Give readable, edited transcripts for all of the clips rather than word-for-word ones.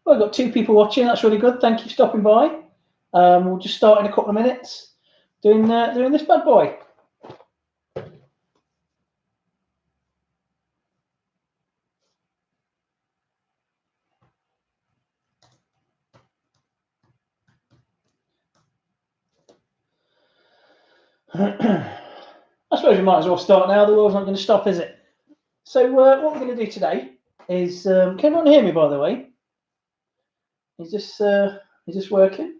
Well, I've got 2 people watching. That's really good. Thank you for stopping by. We'll just start in a couple of minutes doing this bad boy. I suppose we might as well start now. The world's not going to stop, is it? So what we're going to do today is, can everyone hear me, by the way? Is this working?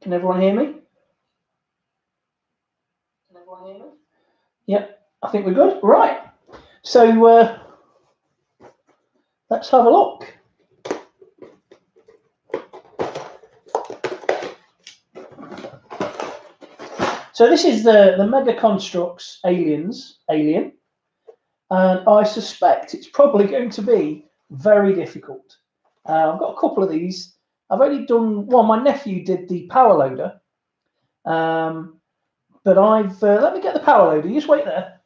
Can everyone hear me? Can everyone hear me? Yep, I think we're good. Right. So let's have a look. So this is the MegaConstrux Alien, and I suspect it's probably going to be very difficult. I've got a couple of these. I've only done one. My nephew did the power loader, but I've let me get the power loader. You just wait there.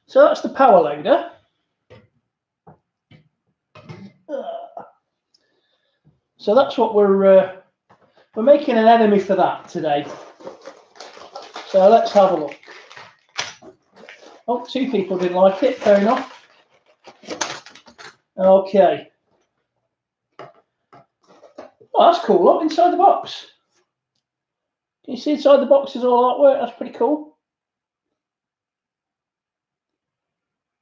So that's the power loader. So that's what we're making an enemy for that today. So let's have a look. Oh, 2 people didn't like it. Fair enough. Okay. Oh, that's cool. Look inside the box. Can you see inside the box is all artwork? That's pretty cool.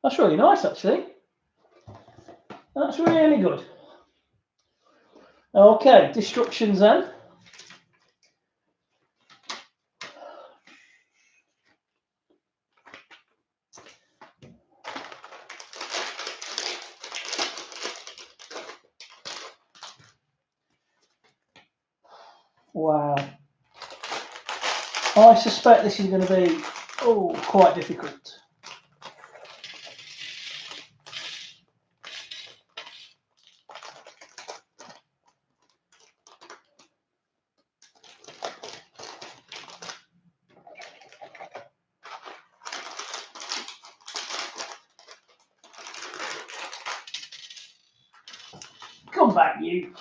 That's really nice, actually. That's really good. Okay, destructions then. Wow. I suspect this is going to be quite difficult. Come back, you.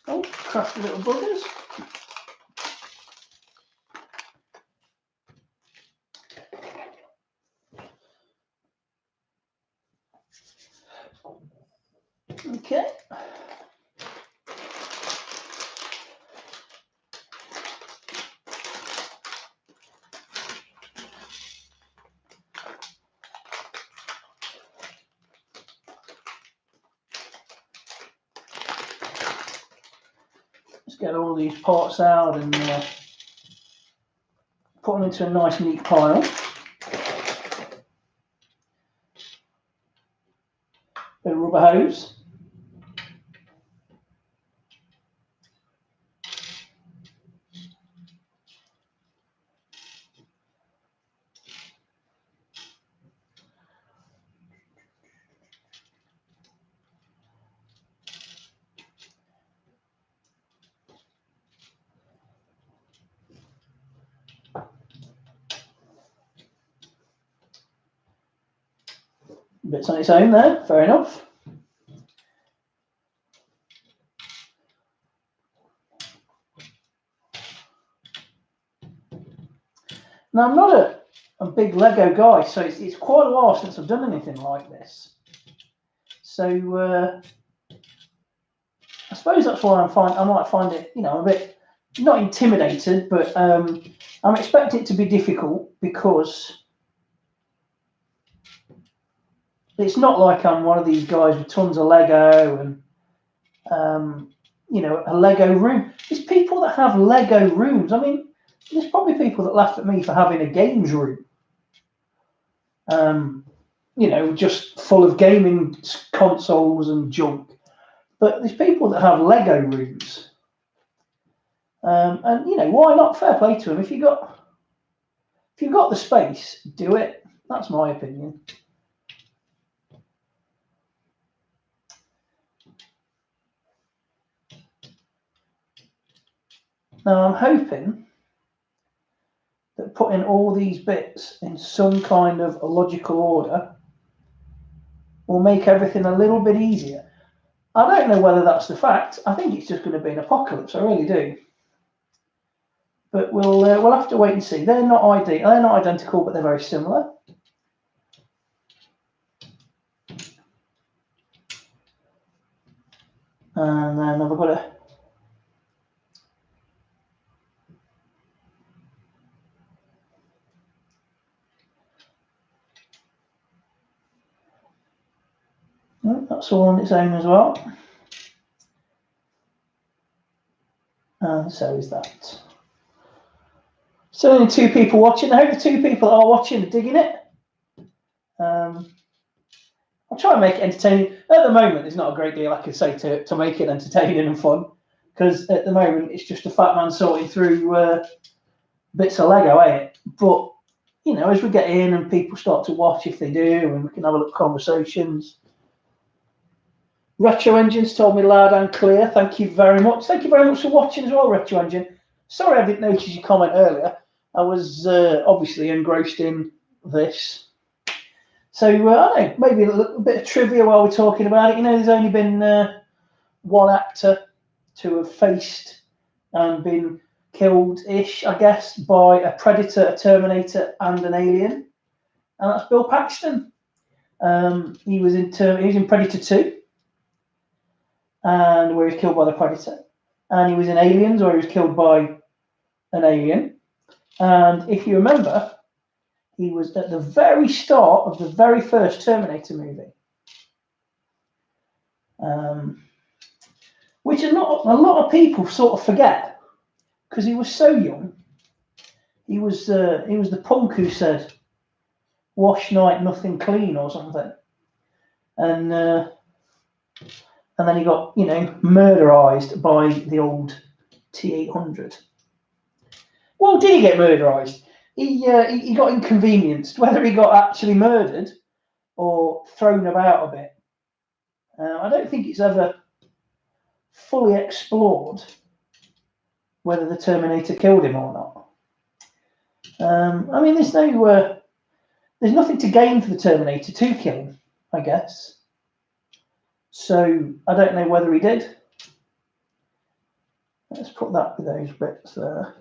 Oh, crafty little buggers. Okay. Let's get all these parts out and put them into a nice neat pile. Bit of rubber hose. Bits on its own there, fair enough. Now, I'm not a big Lego guy, so it's quite a while since I've done anything like this. So I suppose that's why I might find it, a bit not intimidated, but I'm expecting it to be difficult because it's not like I'm one of these guys with tons of Lego and a Lego room. There's people that have Lego rooms. I mean, there's probably people that laugh at me for having a games room. Just full of gaming consoles and junk. But there's people that have Lego rooms. And why not? Fair play to them. If you've got the space, do it. That's my opinion. Now I'm hoping that putting all these bits in some kind of a logical order will make everything a little bit easier. I don't know whether that's the fact. I think it's just going to be an apocalypse. I really do. But we'll have to wait and see. They're not ideal. They're not identical, but they're very similar. And then I've got to. That's all on its own as well. And so is that. So only 2 people watching. I hope the 2 people that are watching are digging it. I'll try and make it entertaining. At the moment, there's not a great deal I can say to make it entertaining and fun, because at the moment it's just a fat man sorting through bits of Lego, ain't it? But you know, as we get in and people start to watch, if they do, and we can have a little conversations. Retro Engines told me loud and clear. Thank you very much. Thank you very much for watching as well, Retro Engine. Sorry I didn't notice your comment earlier. I was obviously engrossed in this. So, I don't know, maybe a little bit of trivia while we're talking about it. You know, there's only been one actor to have faced and been killed-ish, I guess, by a Predator, a Terminator, and an Alien. And that's Bill Paxton. He was in Predator 2. And where he was killed by the Predator. And he was in Aliens, where he was killed by an alien. And if you remember, he was at the very start of the very first Terminator movie. Which a lot of people sort of forget, because he was so young. He was the punk who said, "Wash night, nothing clean," or something. And then he got, you know, murderized by the old T-800. Well, did he get murderized? He got inconvenienced. Whether he got actually murdered or thrown about a bit, I don't think it's ever fully explored whether the Terminator killed him or not. I mean, there's nothing to gain for the Terminator to kill him, I guess. So I don't know whether he did. Let's put that with those bits there.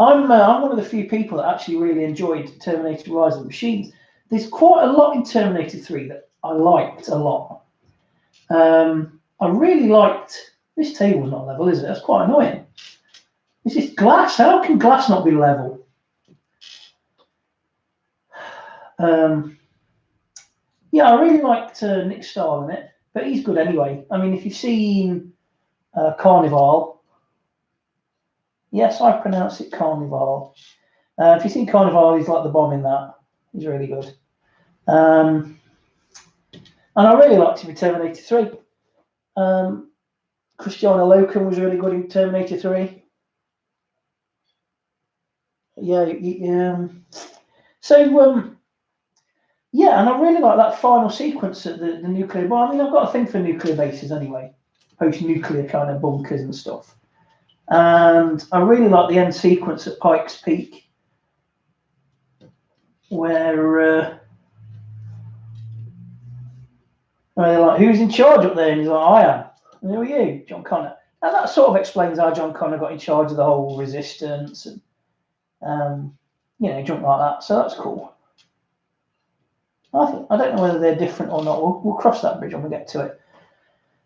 I'm one of the few people that actually really enjoyed Terminator Rise of the Machines. There's quite a lot in Terminator 3 that I liked a lot. I really liked... This table's not level, is it? That's quite annoying. This is glass. How can glass not be level? Yeah, I really liked Nick Stahl in it, but he's good anyway. I mean, if you've seen Carnival, yes, I pronounce it Carnival. If you've seen Carnival, he's like the bomb in that. He's really good. And I really liked him in Terminator 3. Christiana Loken was really good in Terminator 3. Yeah. Yeah, and I really like that final sequence at the nuclear bomb. I mean, I've got a thing for nuclear bases anyway, post-nuclear kind of bunkers and stuff. And I really like the end sequence at Pikes Peak, where they're like, "Who's in charge up there?" And he's like, "I am." And who are you? John Connor. And that sort of explains how John Connor got in charge of the whole resistance and, you know, junk like that. So that's cool. I don't know whether they're different or not. We'll cross that bridge when we get to it.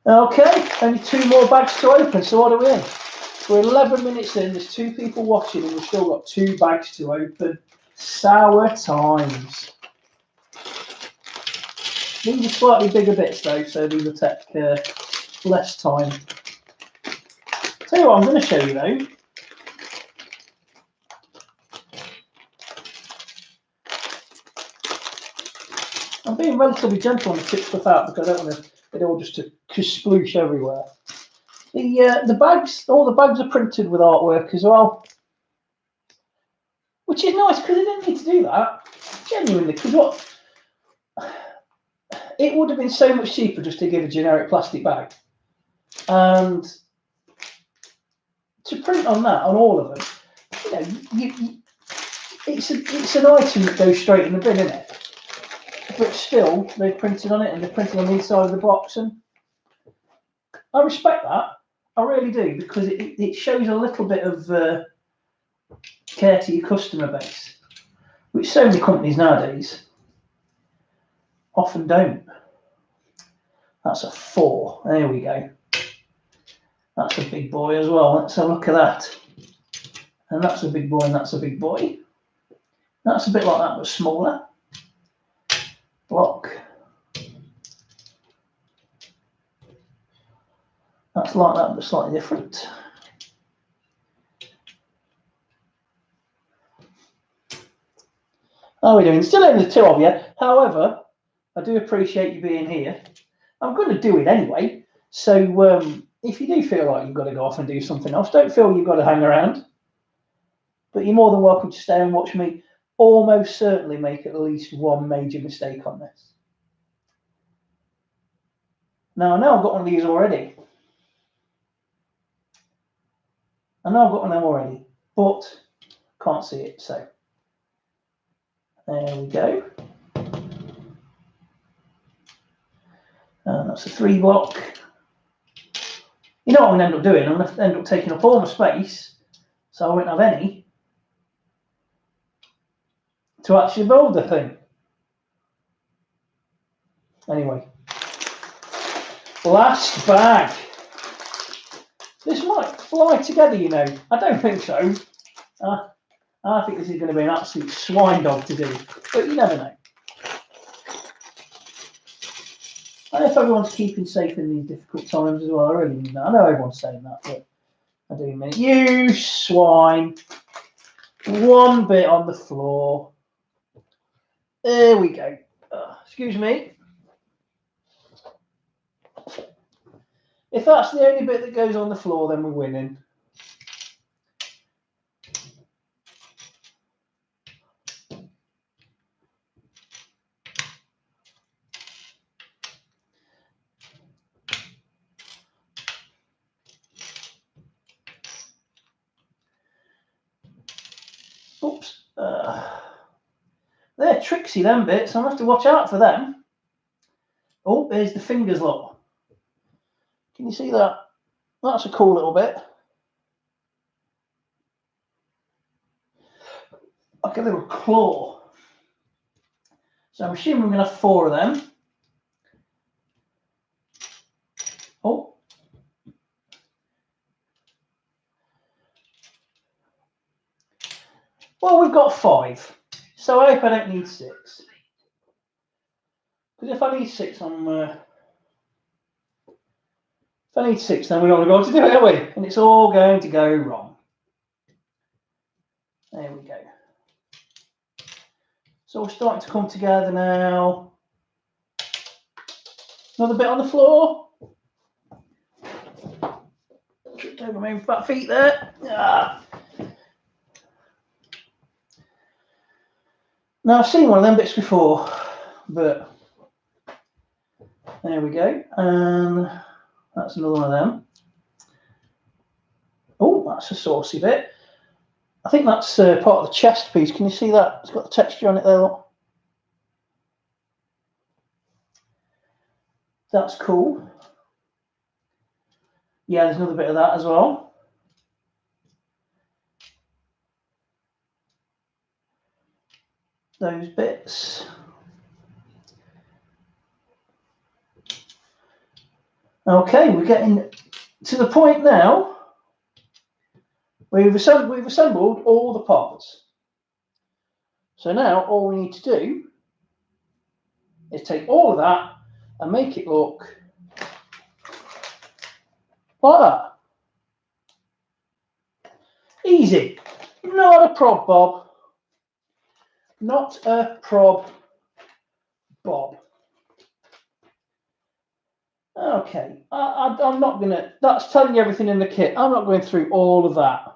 Okay, only 2 more bags to open. So what are we in? We're 11 minutes in. There's 2 people watching, and we've still got 2 bags to open. Sour times. These are slightly bigger bits though, so these will take less time. Tell you what, I'm going to show you though. I'm being relatively gentle on the tip stuff out because I don't want it all just to sploosh everywhere. The bags, all the bags are printed with artwork as well, which is nice because they didn't need to do that. Genuinely, because it would have been so much cheaper just to give a generic plastic bag. And to print on that, on all of them, you know, it's an item that goes straight in the bin, isn't it? But still, they've printed on it, and they're printed on the inside of the box, and I respect that. I really do, because it shows a little bit of care to your customer base, which so many companies nowadays often don't. That's a 4. There we go. That's a big boy as well. Let's have a look at that. And that's a big boy, and that's a big boy. That's a bit like that, but smaller. Block. That's like that, but slightly different. How are we doing? Still only the 2 of you. However, I do appreciate you being here. I'm going to do it anyway. So if you do feel like you've got to go off and do something else, don't feel you've got to hang around. But you're more than welcome to stay and watch me almost certainly make at least one major mistake on this. Now, I know I've got one of these already. I know I've got one of them already, but can't see it, so there we go. And that's a 3 block. You know what I'm going to end up doing? I'm going to end up taking up all my space, so I won't have any to actually build the thing. Anyway, last bag. This might fly together, you know. I don't think so. I think this is going to be an absolute swine dog to do, but you never know. I hope everyone's keeping safe in these difficult times as well. I really mean that. I know everyone's saying that, but I do mean it. You swine. One bit on the floor. There we go. Excuse me. If that's the only bit that goes on the floor, then we're winning. Oops. They're tricksy, them bits. I'll have to watch out for them. Oh, there's the fingers, look. Can you see that? That's a cool little bit. Like a little claw. So I'm assuming we're going to have 4 of them. Oh. Well, we've got 5. So I hope I don't need 6. Because if I need 6, if I need 6, then we're not going to do it, are we? And it's all going to go wrong. There we go. So we're starting to come together now. Another bit on the floor. Tripped over my own fat feet there. Ah. Now I've seen one of them bits before, but there we go. And that's another one of them. Oh, that's a saucy bit. I think that's part of the chest piece. Can you see that? It's got the texture on it there. Look. That's cool. Yeah, there's another bit of that as well. Those bits. Okay, we're getting to the point now. We've assembled all the parts. So now all we need to do is take all of that and make it look like that. Easy. Not a prob, Bob. Not a prob, Bob. Okay, I'm not going to, that's telling you everything in the kit. I'm not going through all of that.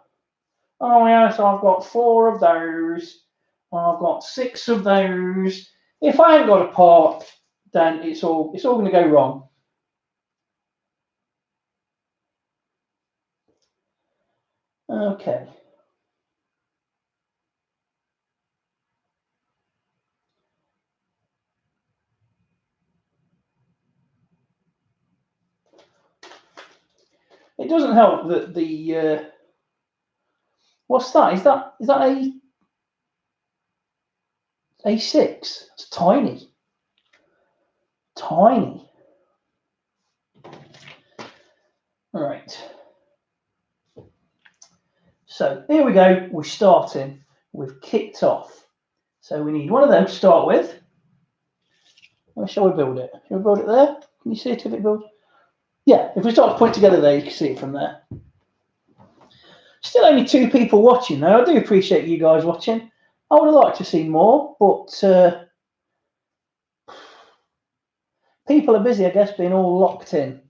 Oh yeah, so I've got 4 of those. I've got 6 of those. If I ain't got a part, then it's all going to go wrong. Okay. It doesn't help that the what's that? Is that A6? It's tiny. Tiny. All right. So here we go. We're starting. We've kicked off. So we need one of them to start with. Where shall we build it? Shall we build it there? Can you see it if it builds? Yeah, if we start to put it together there, you can see it from there. Still only 2 people watching though. I do appreciate you guys watching. I would have liked to see more, but people are busy, I guess, being all locked in.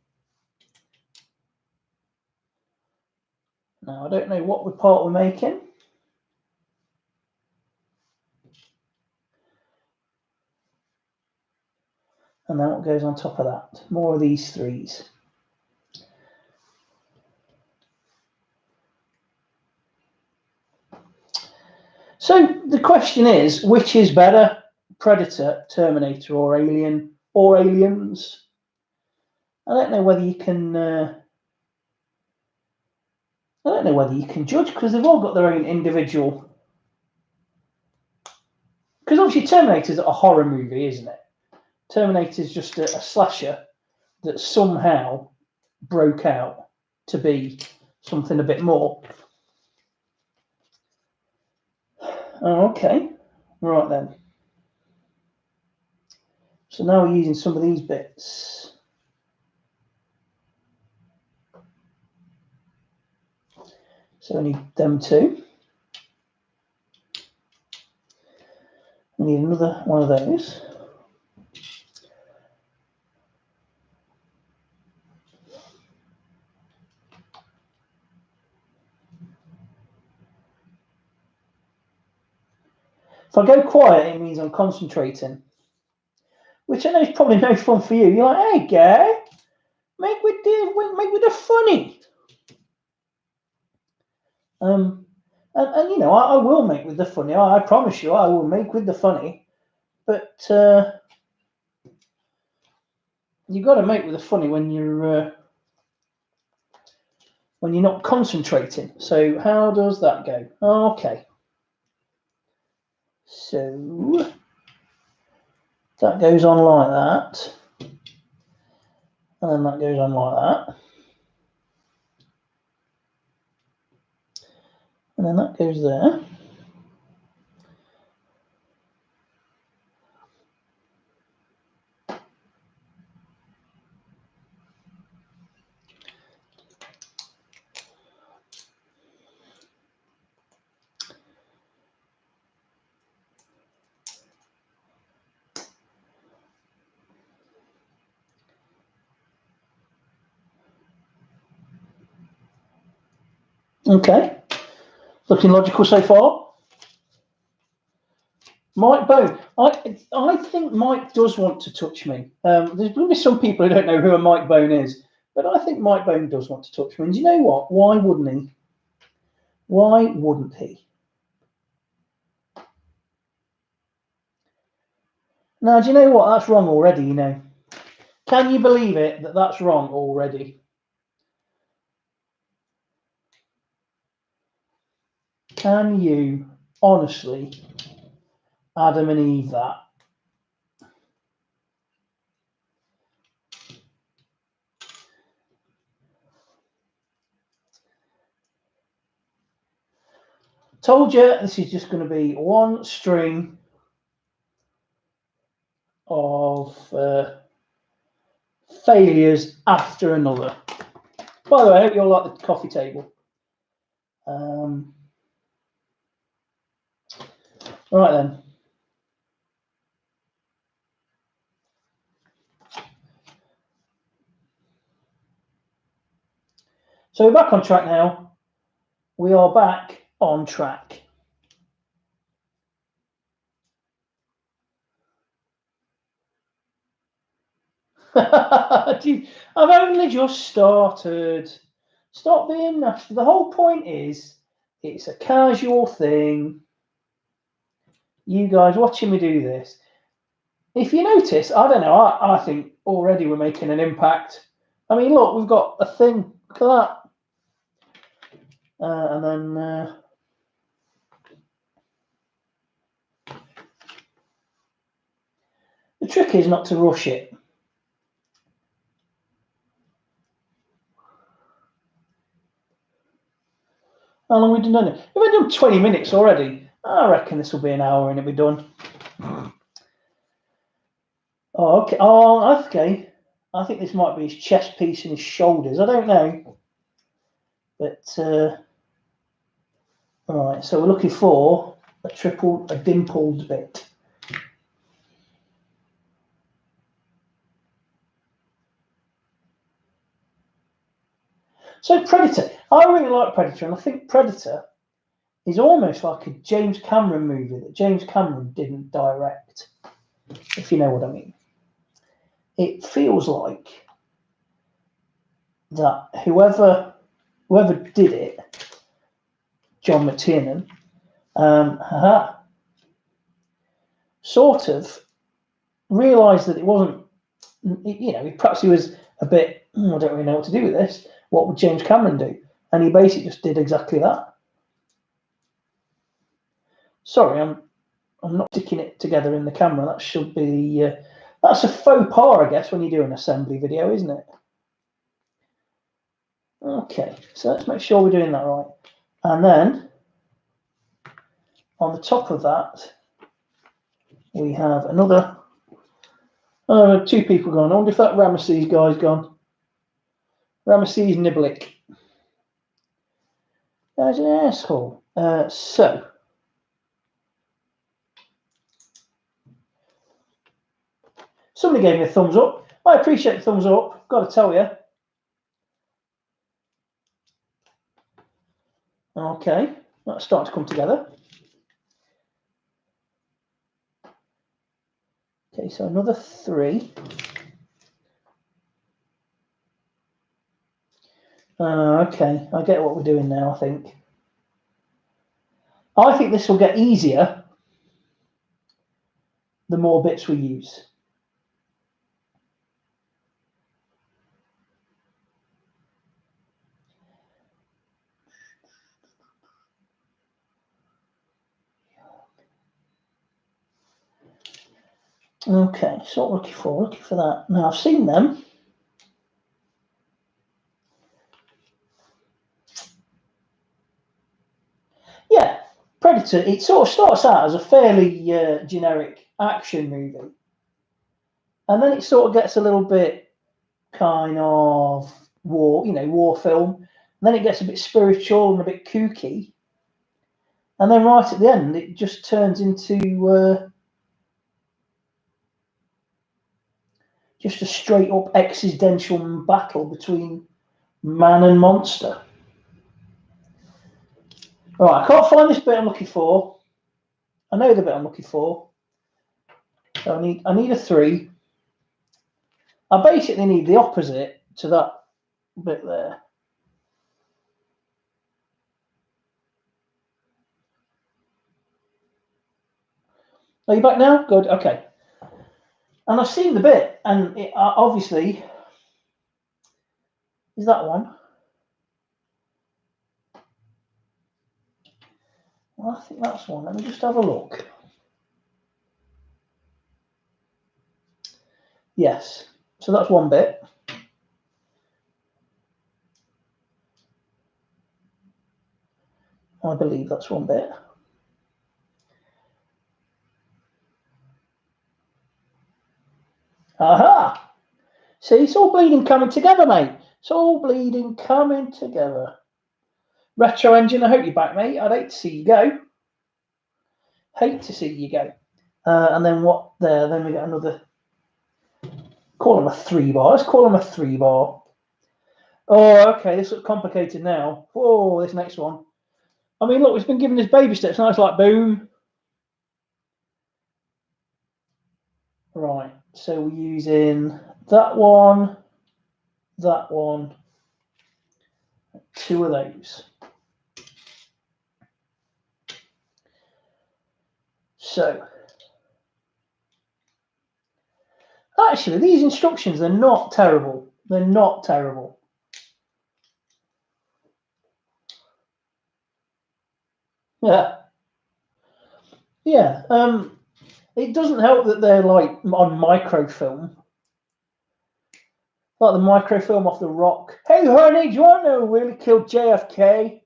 Now, I don't know what part we're making. And then what goes on top of that? More of these 3s. So the question is, which is better, Predator, Terminator, or Alien, or Aliens? I don't know whether you can. I don't know whether you can judge because they've all got their own individual. Because obviously Terminator's a horror movie, isn't it? Terminator's just a slasher that somehow broke out to be something a bit more. Oh, okay. Right then. So now we're using some of these bits. So we need them 2. We need another one of those. If I go quiet, it means I'm concentrating, which I know is probably no fun for you. You're like, hey, guy, make with the funny. And you know, I will make with the funny. I promise you, I will make with the funny. But you've got to make with the funny when you're not concentrating. So how does that go? Okay. So that goes on like that. And then that goes on like that. And then that goes there. Okay. Looking logical so far. Mike Bone. I think Mike does want to touch me. There's going to be some people who don't know who a Mike Bone is, but I think Mike Bone does want to touch me. And do you know what? Why wouldn't he? Why wouldn't he? Now, do you know what? That's wrong already, you know. Can you believe it that that's wrong already? Can you honestly Adam and Eve that? Told you this is just going to be one string of failures after another. By the way, I hope you all like the coffee table. Right then. So we're back on track now. We are back on track. I've only just started. Stop being nasty. The whole point is it's a casual thing. You guys watching me do this. If you notice, I don't know, I think already we're making an impact. I mean, look, we've got a thing. Look at that. And then the trick is not to rush it. How long have we done it? We've done 20 minutes already. I reckon this will be an hour and it'll be done. Oh, okay. Oh, okay. I think this might be his chest piece and his shoulders. I don't know. But, all right. So we're looking for a dimpled bit. So Predator. I really like Predator, and I think Predator is almost like a James Cameron movie that James Cameron didn't direct, if you know what I mean. It feels like that whoever did it, John McTiernan, sort of realised that it wasn't, you know, perhaps he was a bit, I don't really know what to do with this. What would James Cameron do? And he basically just did exactly that. Sorry, I'm not sticking it together in the camera. That should be, that's a faux pas, I guess, when you do an assembly video, isn't it? Okay, so let's make sure we're doing that right. And then, on the top of that, we have another, two people gone. I wonder if that Ramesses guy's gone. Ramesses Niblick. That's an asshole. So, somebody gave me a thumbs up. I appreciate the thumbs up, got to tell you. Okay, that's starting to come together. Okay, so another 3. Okay, I get what we're doing now, I think. I think this will get easier the more bits we use. Okay, so what we're looking for that. Now I've seen them. Yeah, Predator, it sort of starts out as a fairly generic action movie. And then it sort of gets a little bit kind of war film. And then it gets a bit spiritual and a bit kooky. And then right at the end, it just turns into just a straight up existential battle between man and monster. Right, I can't find this bit I'm looking for. I know the bit I'm looking for. So I need a 3. I basically need the opposite to that bit there. Are you back now? Good, okay. And I've seen the bit, and it obviously is that one. Well, I think that's one. Let me just have a look. Yes, so that's one bit. I believe that's one bit. Aha! See, it's all bleeding coming together, mate. It's all bleeding coming together. Retro Engine, I hope you're back, mate. I'd hate to see you go. Hate to see you go. And then what there? Then we got another. Call them a 3-bar. Let's call them a 3-bar. Oh, okay. This looks complicated now. Oh, this next one. I mean, look, it's been given his baby steps. Now it's like boom. Right. So we're using that one, 2 of those. So, actually, these instructions, they're not terrible. They're not terrible. Yeah. Yeah. It doesn't help that they're like on microfilm. Like the microfilm off The Rock. Hey, honey, do you want to know who really killed JFK?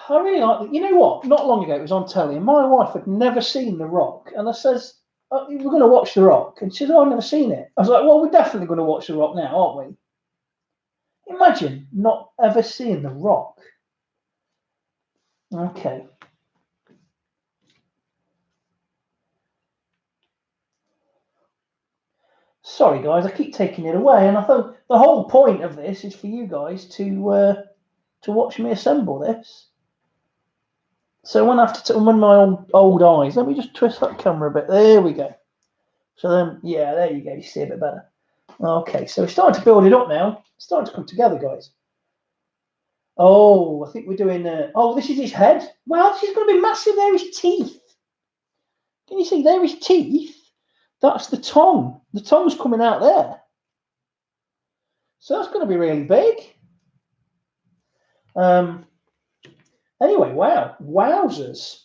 I really like it. You know what? Not long ago, it was on telly, and my wife had never seen The Rock. And I says, oh, we're going to watch The Rock. And she said, oh, I've never seen it. I was like, well, we're definitely going to watch The Rock now, aren't we? Imagine not ever seeing The Rock. Okay. Sorry, guys, I keep taking it away. And I thought the whole point of this is for you guys to watch me assemble this. So when I have to when my old eyes, let me just twist that camera a bit. There we go. So then, yeah, there you go. You see a bit better. Okay, so we're starting to build it up now. It's starting to come together, guys. Oh, I think we're doing. Oh, this is his head. Wow, this is going to be massive. There is teeth. Can you see? There is teeth. That's the tongue. The tongue's coming out there. So that's going to be really big. Anyway, wow. Wowzers.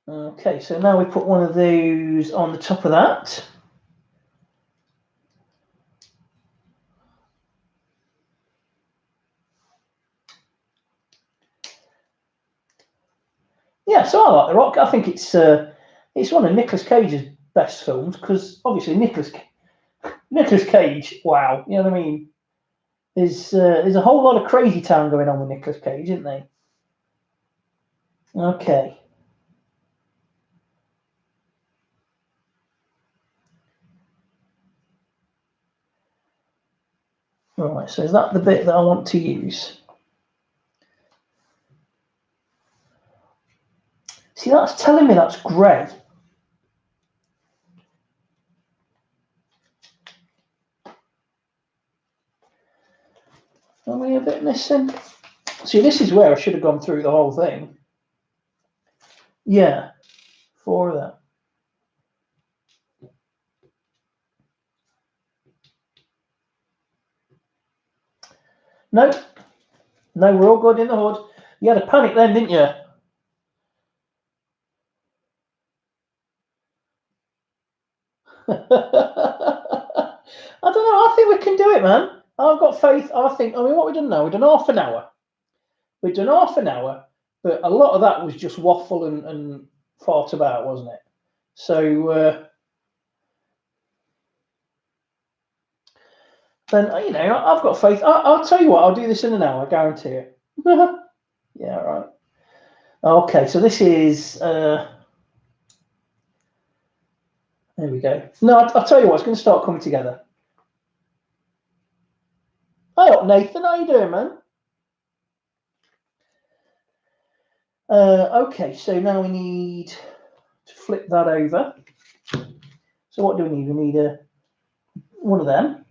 Okay, so now we put one of those on the top of that. Yeah, so I like The Rock. I think it's one of Nicolas Cage's best films because obviously Nicolas Cage. Wow, you know what I mean? There's a whole lot of crazy town going on with Nicolas Cage, isn't there? Okay. Right, so is that the bit that I want to use? See, that's telling me that's grey. Are we a bit missing? See, this is where I should have gone through the whole thing. Yeah, 4 of them. No, we're all good in the hood. You had a panic then, didn't you? I don't know. I think we can do it, man. I've got faith. I mean, what we've done now, we've done half an hour. We've done half an hour, but a lot of that was just waffle and fart about, wasn't it? So then, you know, I've got faith. I'll tell you what, I'll do this in an hour, I guarantee it. Yeah, right. Okay, so this is... there we go. No, I'll tell you what, it's going to start coming together. Hi up, Nathan. How you doing, man? Okay, so now we need to flip that over. So what do we need? We need one of them.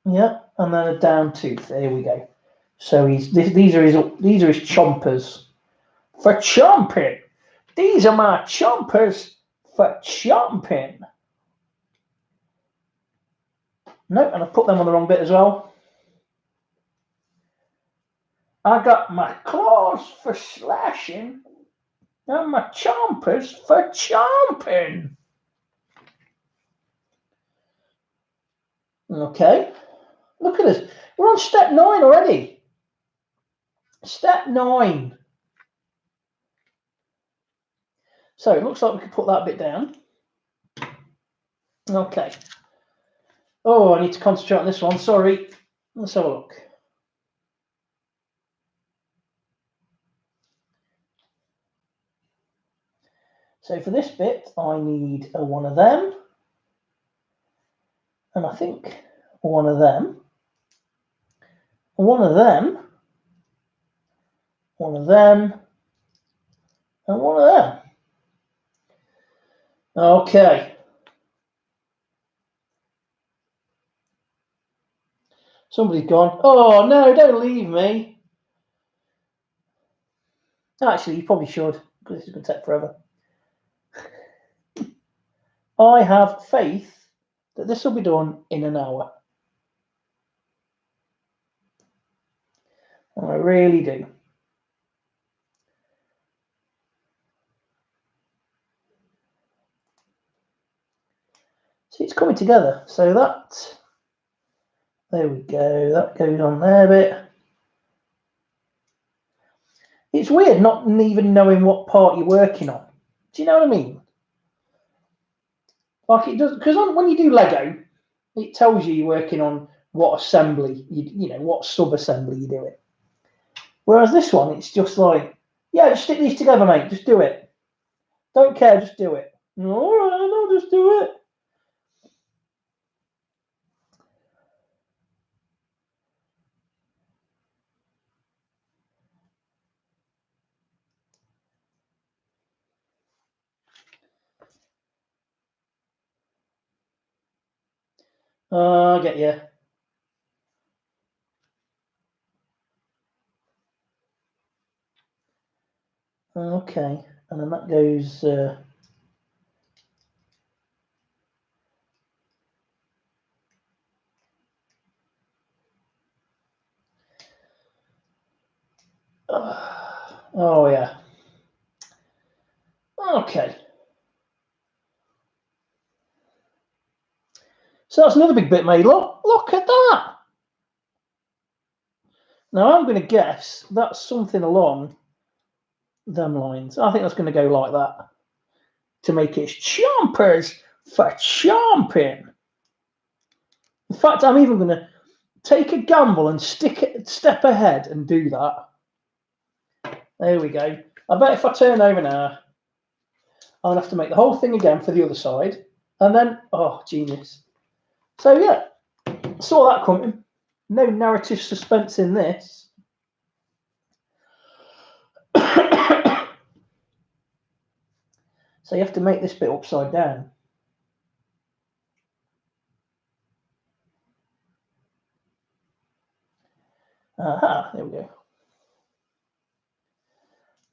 Yeah, and then a down tooth. There we go. So these are his chompers for chomping. These are my chompers for chomping. No, and I put them on the wrong bit as well. I got my claws for slashing and my chompers for chomping. Okay, look at this. We're on step 9 already. Step 9. So it looks like we could put that bit down. Okay. Oh, I need to concentrate on this one. Sorry. Let's have a look. So for this bit, I need one of them. And I think one of them. One of them. One of them. and one of them. Okay. Somebody's gone. Oh, no, don't leave me. Actually, you probably should, because this is going to take forever. I have faith that this will be done in an hour. I really do. See, it's coming together. So that, there we go. That goes on there a bit. It's weird not even knowing what part you're working on. Do you know what I mean? Like it does, because when you do Lego, it tells you you're working on what assembly, you know, what sub-assembly you're doing. Whereas this one, it's just like, yeah, just stick these together, mate. Just do it. Don't care, just do it. All right, I'll just do it. I get you. Okay, and then that goes. Oh yeah. Okay. So that's another big bit made. Look at that. Now I'm going to guess that's something along them lines. I think that's going to go like that to make it chompers for chomping. In fact, I'm even going to take a gamble and step ahead and do that. There we go. I bet if I turn over now, I'll have to make the whole thing again for the other side. And then, oh, genius. So yeah, saw that coming. No narrative suspense in this. So you have to make this bit upside down. Aha, there we go.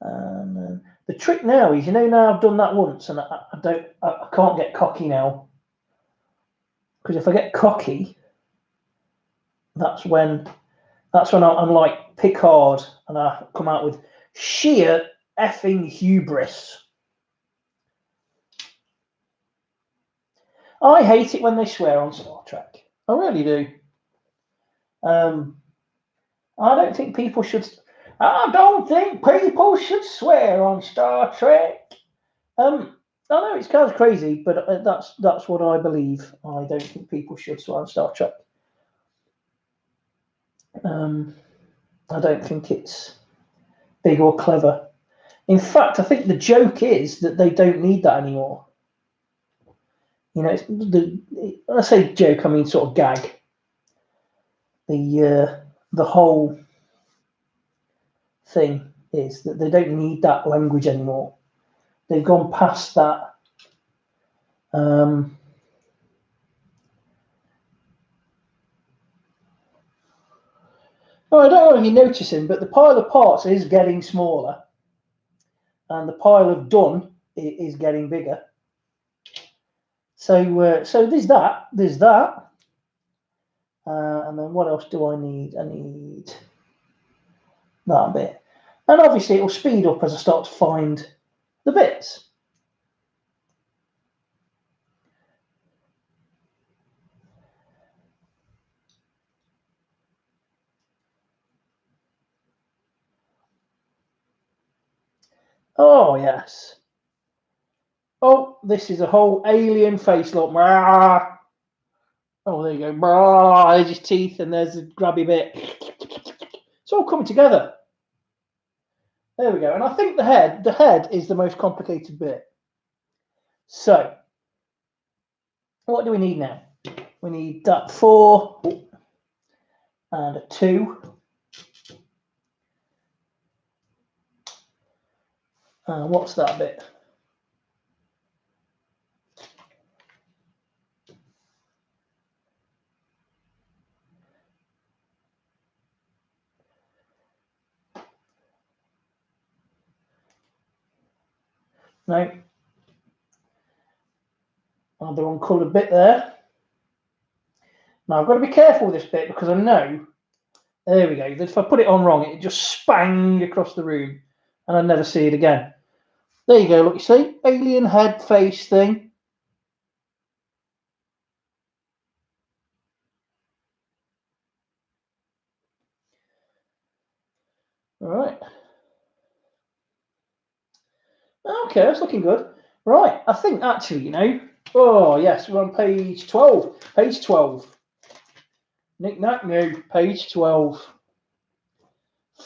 And the trick now is, you know, now I've done that once, and I can't get cocky now, because if I get cocky, that's when I'm like Picard, and I come out with sheer effing hubris. I hate it when they swear on Star Trek. I really do. I don't think people should. I don't think people should swear on Star Trek. I know it's kind of crazy, but that's what I believe. I don't think people should swear on Star Trek. I don't think it's big or clever. In fact, I think the joke is that they don't need that anymore. You know, when I say joke, I mean sort of gag. The whole thing is that they don't need that language anymore. They've gone past that. Oh, I don't know if you're noticing, but the pile of parts is getting smaller, and the pile of done is getting bigger. So, so there's that. There's that. And then what else do I need? I need that bit. And obviously, it will speed up as I start to find the bits. Oh, yes. Oh, this is a whole alien face. Look. Oh, there you go. There's his teeth, and there's a grabby bit. It's all coming together. There we go. And I think the head is the most complicated bit. So, what do we need now? We need that 4 and a 2. What's that bit? No. The uncoloured bit there. Now I've got to be careful with this bit because I know, there we go, that if I put it on wrong, it just spang across the room and I'd never see it again. There you go, look, you see, alien head face thing. All right. Okay, that's looking good. Right, I think actually, you know, oh yes, we're on page 12. Page 12. Nick Nack No, page 12.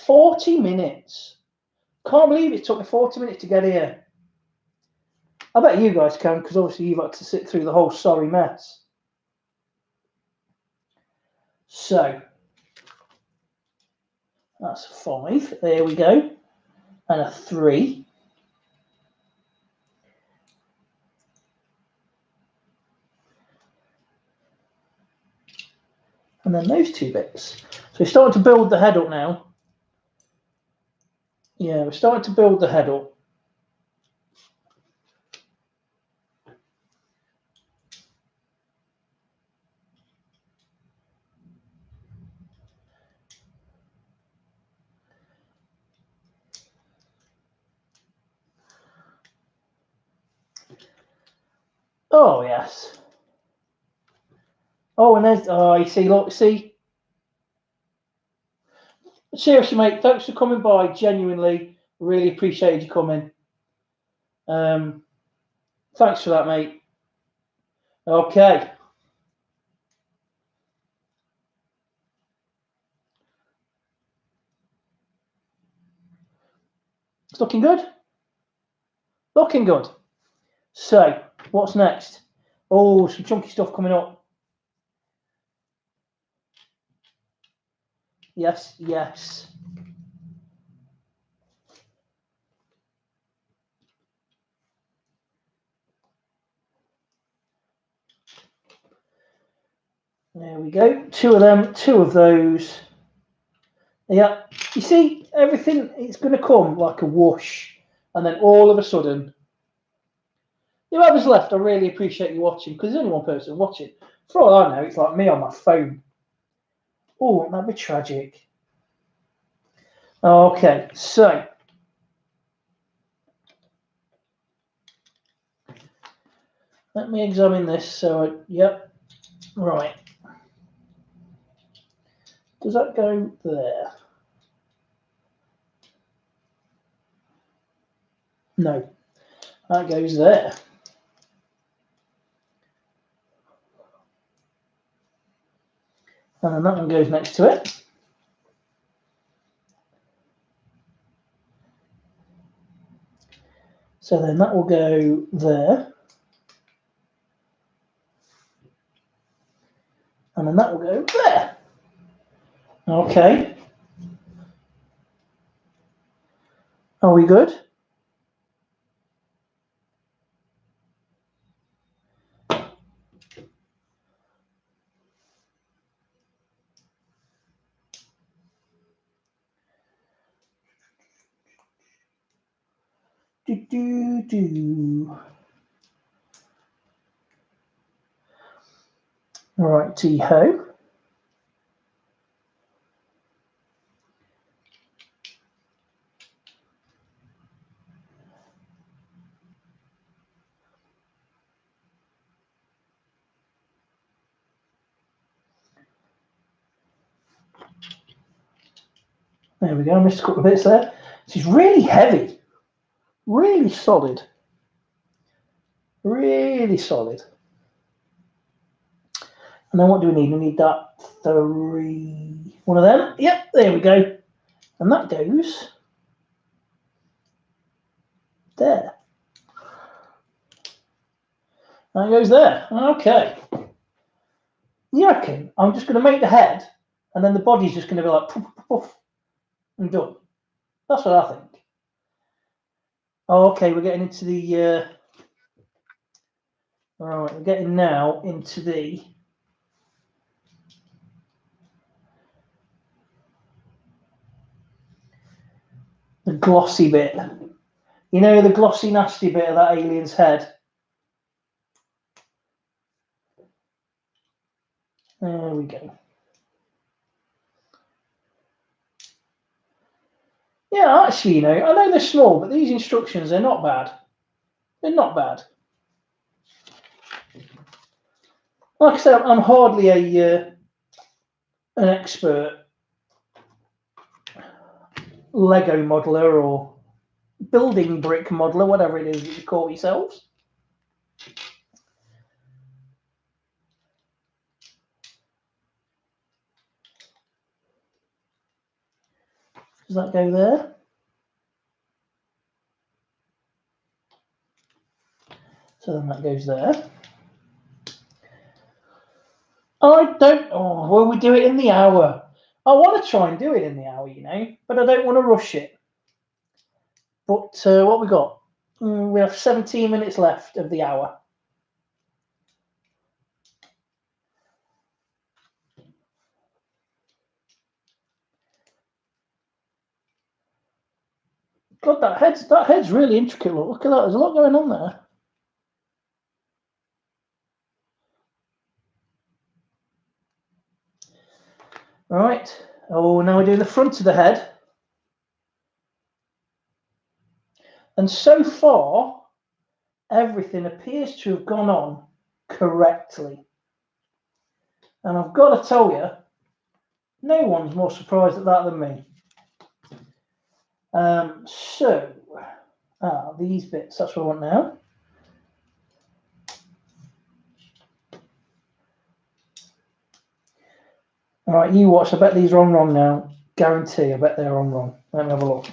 40 minutes. Can't believe it took me 40 minutes to get here. I bet you guys can, because obviously you've had to sit through the whole sorry mess. So, that's a 5. There we go. And a 3. And then those 2 bits. So we're starting to build the head up now. Yeah, we're starting to build the head up. Oh, yes. Oh, and there's, oh, you see, look, see. Seriously, mate, thanks for coming by. Genuinely, really appreciated you coming. Thanks for that, mate. Okay. It's looking good. Looking good. So, what's next? Oh, some chunky stuff coming up. Yes, yes. There we go. 2 of them, 2 of those. Yeah. You see, everything, it's going to come like a whoosh. And then all of a sudden, whoever's left, I really appreciate you watching, because there's only one person watching. For all I know, it's like me on my phone. Oh, that'd be tragic. Okay, so let me examine this. So, yep, right. Does that go there? No, that goes there. And then that one goes next to it. So then that will go there. And then that will go there. Okay. Are we good? Righty-ho. There we go. I missed a couple of bits there. This is really heavy. Really solid. Really solid. And then what do we need? We need that 3. One of them. Yep, there we go. And that goes there. That goes there. Okay. You reckon I'm just going to make the head and then the body's just going to be like poof, poof, poof, and done? That's what I think. Oh, okay, we're getting into the right, we're getting now into the glossy bit. You know, the glossy, nasty bit of that alien's head. There we go. Yeah, actually, you know, I know they're small, but these instructions, they're not bad. They're not bad. Like I said, I'm hardly an expert Lego modeler or building brick modeler, whatever it is that you call yourselves. Does that go there? So then that goes there. I don't. Oh, well, we do it in the hour. I want to try and do it in the hour, you know, but I don't want to rush it. But what we got? We have 17 minutes left of the hour. God, that head's really intricate. Look at that. There's a lot going on there. Right. Oh, now we're doing the front of the head. And so far, everything appears to have gone on correctly. And I've got to tell you, no one's more surprised at that than me. These bits, that's what I want now. All right, you watch. I bet these are on wrong now. Guarantee, I bet they're on wrong. Let me have a look.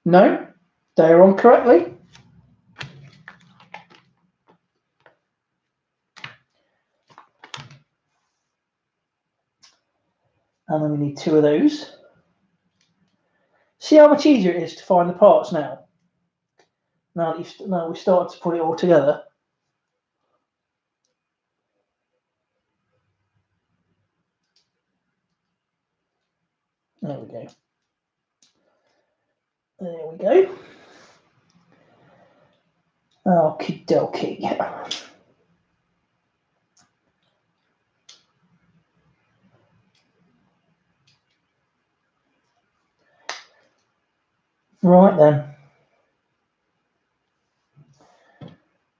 No, they're on correctly. And then we need 2 of those. See how much easier it is to find the parts now? Now we started to put it all together. There we go. There we go. Okie dokie. Right then.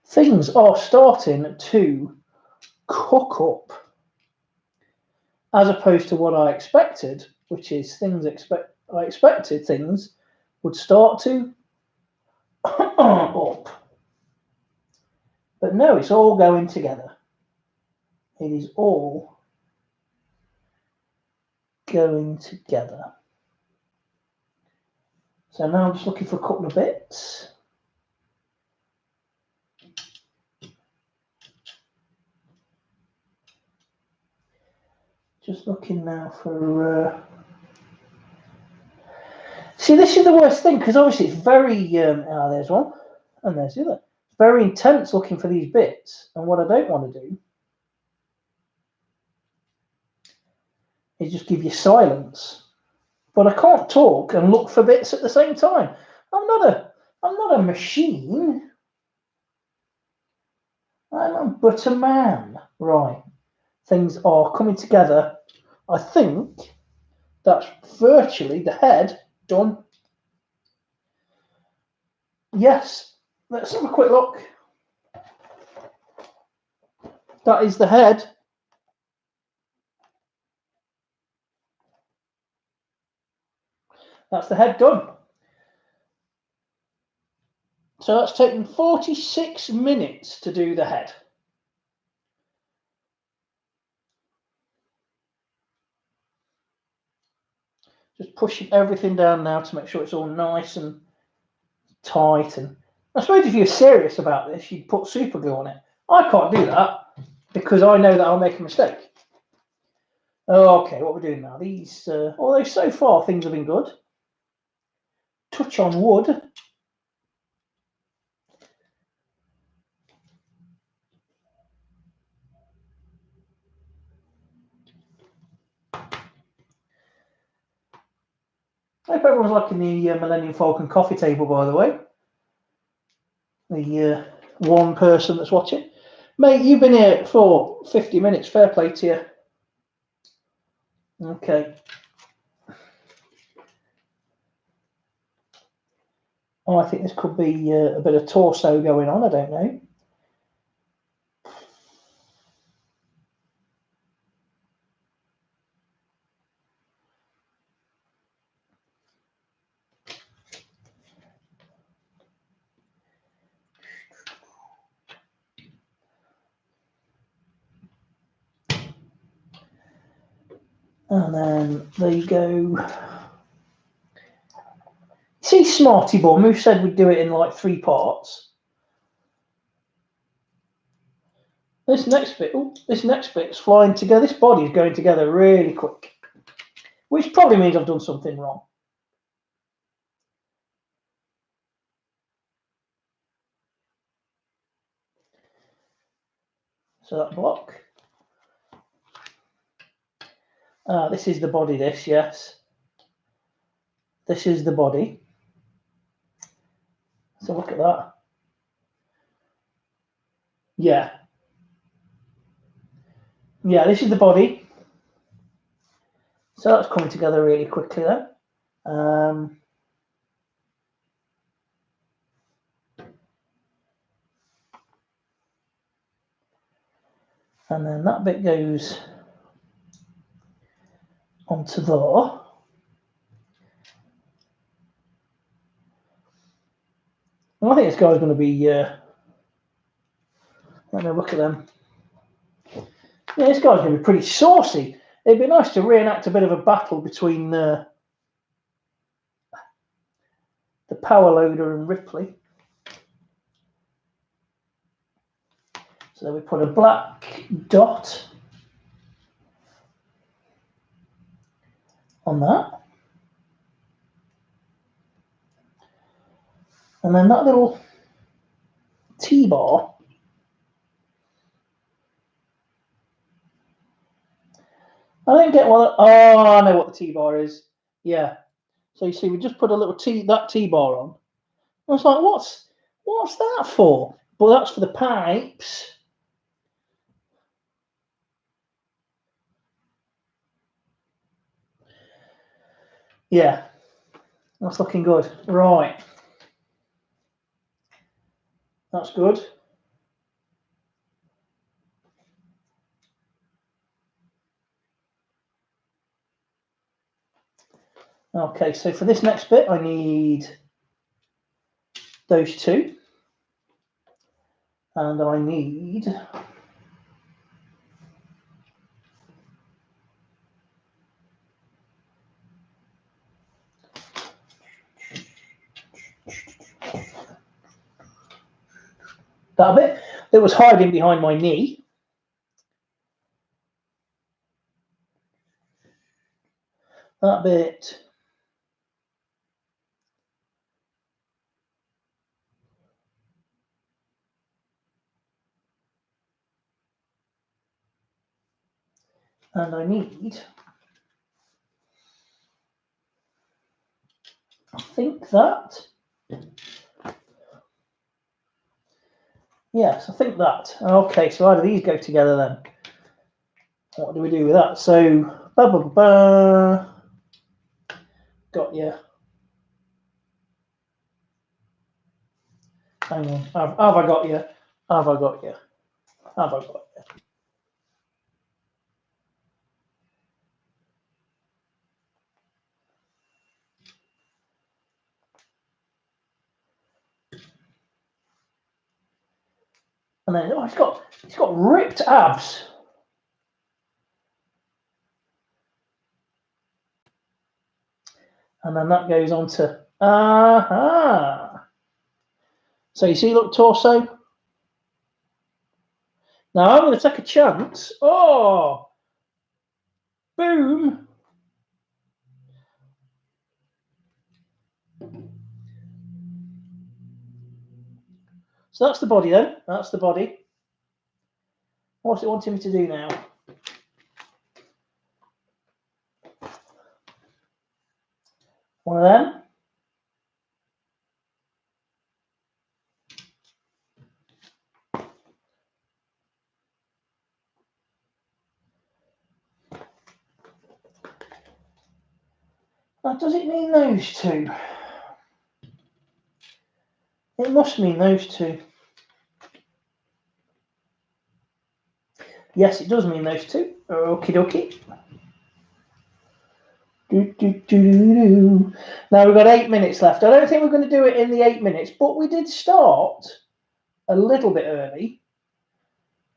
Things are starting to cook up. As opposed to what I expected, which is I expected things would start to up. But no, it's all going together. It is all going together. So now I'm just looking for a couple of bits. Just looking now for... See, this is the worst thing, because obviously it's very... there's one, and there's the other. It's very intense looking for these bits, and what I don't want to do is just give you silence. But I can't talk and look for bits at the same time. I'm not a machine. I'm but a man. Right. Things are coming together. I think that's virtually the head done. Yes. Let's have a quick look. That is the head. That's the head done. So that's taken 46 minutes to do the head. Just pushing everything down now to make sure it's all nice and tight. And I suppose if you're serious about this, you'd put super glue on it. I can't do that because I know that I'll make a mistake. Okay, what we're doing now? These, although so far things have been good. touch on wood. I hope everyone's liking the Millennium Falcon coffee table, by the way. The one person that's watching. Mate, you've been here for 50 minutes. Fair play to you. Okay. Oh, I think this could be a bit of torso going on. I don't know. And then there you go. See, Smarty Bum, who said we'd do it in like 3 parts. This next bit's flying together. This body is going together really quick, which probably means I've done something wrong. So that block. This is the body, yes. This is the body. So look at that. Yeah. Yeah, this is the body. So that's coming together really quickly then. And then that bit goes onto there. And I think this guy's going to be, let me look at them. Yeah, this guy's going to be pretty saucy. It'd be nice to reenact a bit of a battle between the power loader and Ripley. So we put a black dot on that. And then that little T-bar. I don't get what. Oh, I know what the T-bar is. Yeah. So you see, we just put a little T-bar on. I was like, what's that for? Well, that's for the pipes. Yeah, that's looking good. Right. That's good. Okay, so for this next bit, I need those two. And I need that bit that was hiding behind my knee. That bit. And I need, I think that. Yes, I think that. Okay, so how do these go together then? What do we do with that? So, got you. Hang on. Have I got you? Have I got you? Have I got you? And then, oh, it's got ripped abs. And then that goes on to, aha. So you see, look, torso. Now I'm going to take a chance. Oh, boom. So that's the body then. That's the body. What's it wanting me to do now? One of them. Now, does it mean those two? It must mean those two. Yes, it does mean those two. Okie dokie. Now we've got 8 minutes left. I don't think we're going to do it in the 8 minutes, but we did start a little bit early.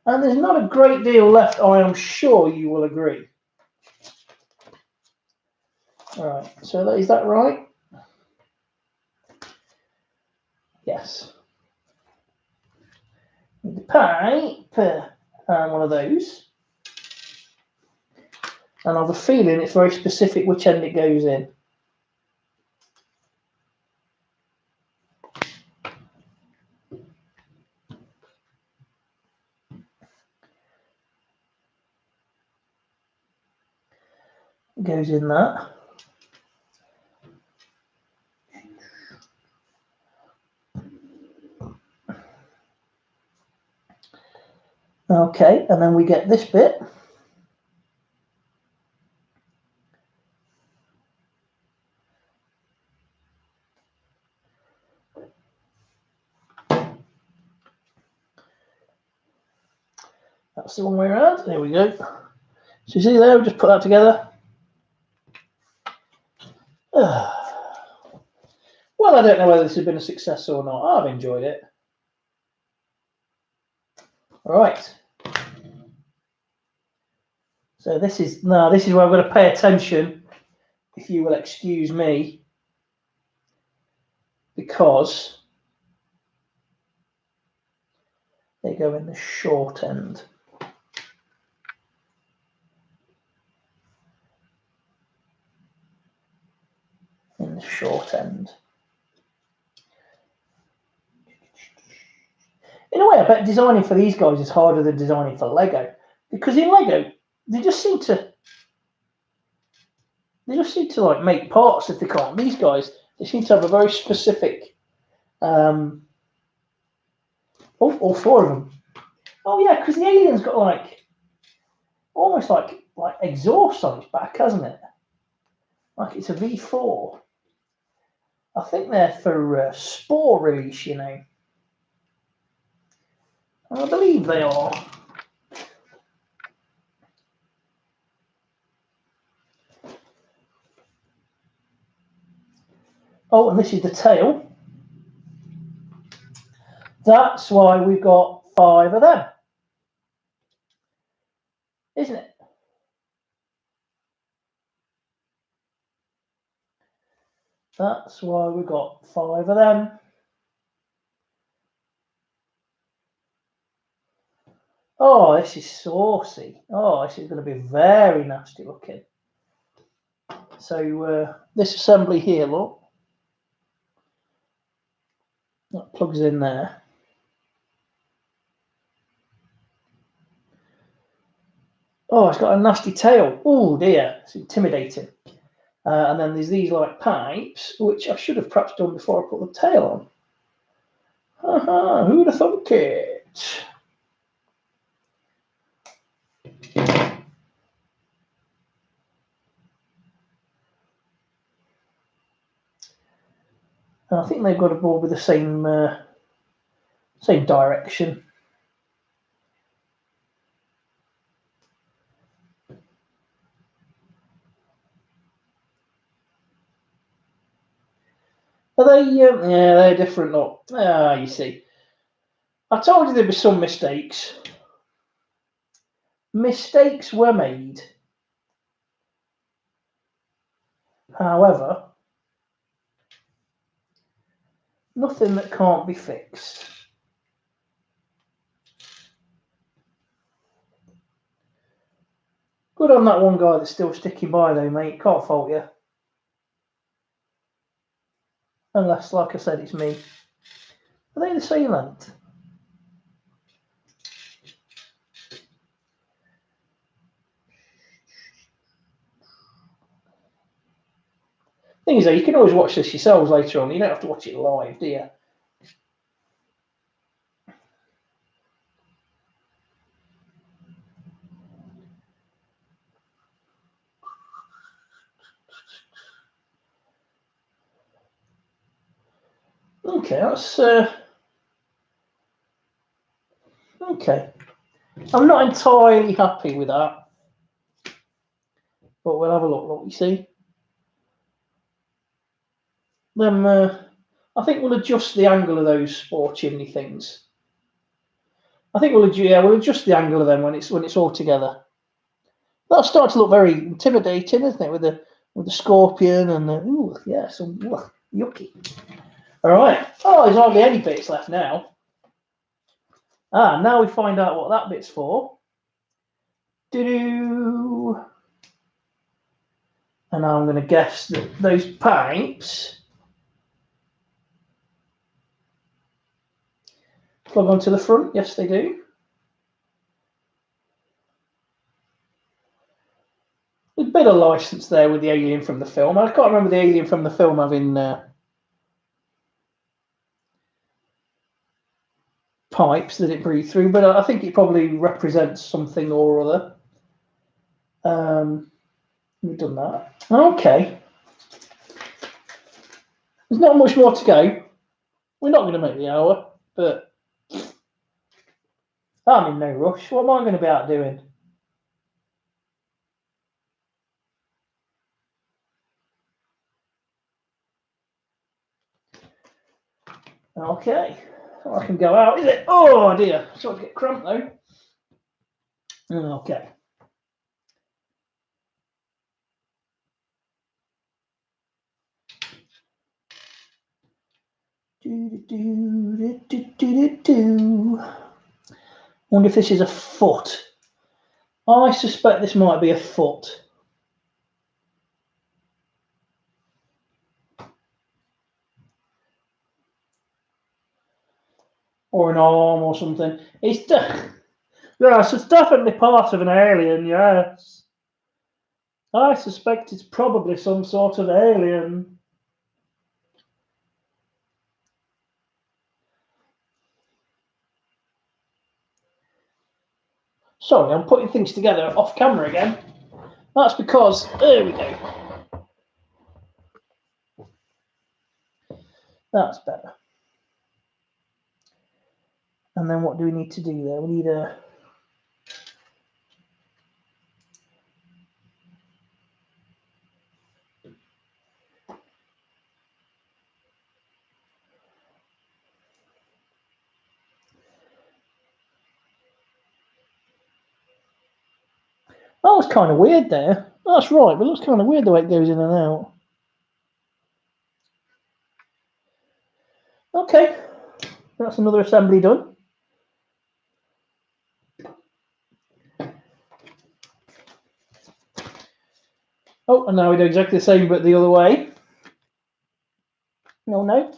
And there's not a great deal left, I am sure you will agree. All right, so is that right? Yes. The pipe and one of those. And I have a feeling it's very specific which end it goes in. It goes in that. Okay, and then we get this bit. That's the one way around. There we go. So you see there, we just put that together. Well, I don't know whether this has been a success or not. I've enjoyed it. All right. So this is where I've got to pay attention, if you will excuse me, because they go in the short end. In the short end. In a way, I bet designing for these guys is harder than designing for Lego, because in Lego they just seem to like make parts if they can't. These guys, they seem to have a very specific. All four of them. Oh yeah, because the alien's got like almost like exhaust on its back, hasn't it? Like it's a V4. I think they're for spore release, you know. I believe they are. Oh, and this is the tail. That's why we've got 5 of them, isn't it? That's why we've got 5 of them. Oh, this is saucy. Oh, this is going to be very nasty looking. So this assembly here, look, that plugs in there. Oh, it's got a nasty tail. Oh dear, it's intimidating. And then there's these like pipes, which I should have perhaps done before I put the tail on. Haha, who'd have thunk it? And I think they've got a board with the same direction. Are they? Yeah, they're different. Look, you see. I told you there'd be some mistakes. Mistakes were made. However, nothing that can't be fixed. Good on that one guy that's still sticking by though, mate. Can't fault you. Unless, like I said, it's me. Are they the same length? Thing is, though, you can always watch this yourselves later on. You don't have to watch it live, do you? Okay, that's okay. I'm not entirely happy with that, but we'll have a look. What you see. Then I think we'll adjust the angle of those four chimney things. I think we'll adjust the angle of them when it's all together. That'll start to look very intimidating, isn't it? With the scorpion and the yucky. All right. Oh, there's hardly any bits left now. Now we find out what that bit's for. And now I'm going to guess that those pipes plug onto the front. Yes, they do. A bit of license there with the alien from the film. I can't remember the alien from the film having pipes that it breathed through, but I think it probably represents something or other. We've done that. Okay. There's not much more to go. We're not going to make the hour, but I'm in no rush. What am I going to be out doing? Okay. I can go out, is it? Oh dear. Sort of get cramped though. Okay. Wonder if this is a foot. I suspect this might be a foot. Or an arm or something. Yes, it's definitely part of an alien, yes. I suspect it's probably some sort of alien. Sorry, I'm putting things together off camera again. That's because, there we go. That's better. And then what do we need to do there? We need a... That was kind of weird there. That's right, but it looks kind of weird the way it goes in and out. Okay, that's another assembly done. Oh, and now we do exactly the same, but the other way. No.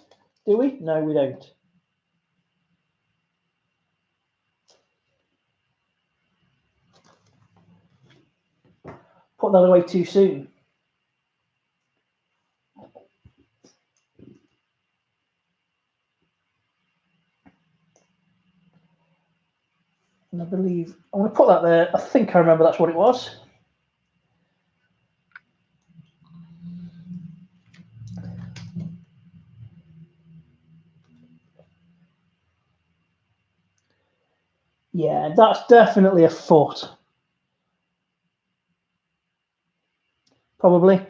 Do we? No, we don't. Put that away too soon. And I believe I'm going to put that there. I think I remember that's what it was. Yeah, that's definitely a foot. Probably.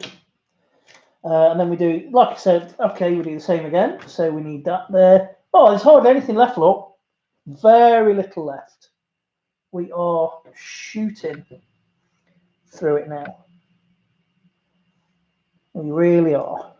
And then we do, like I said, okay, we do the same again. So we need that there. Oh, there's hardly anything left, look. Very little left. We are shooting through it now. We really are.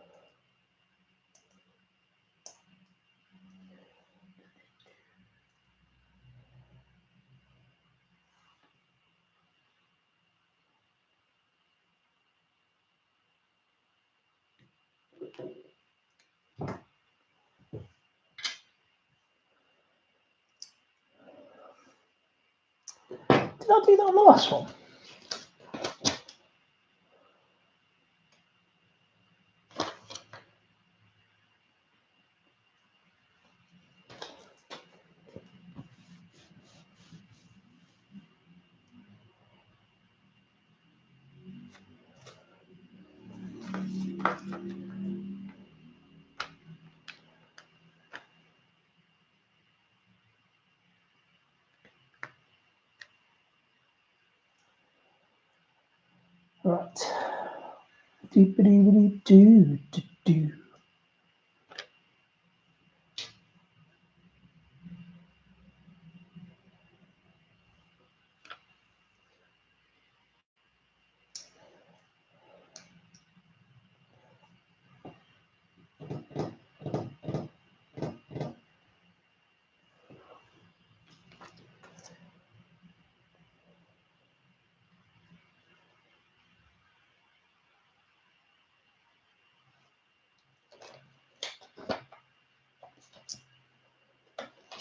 Did I do that on the last one? Right. Do.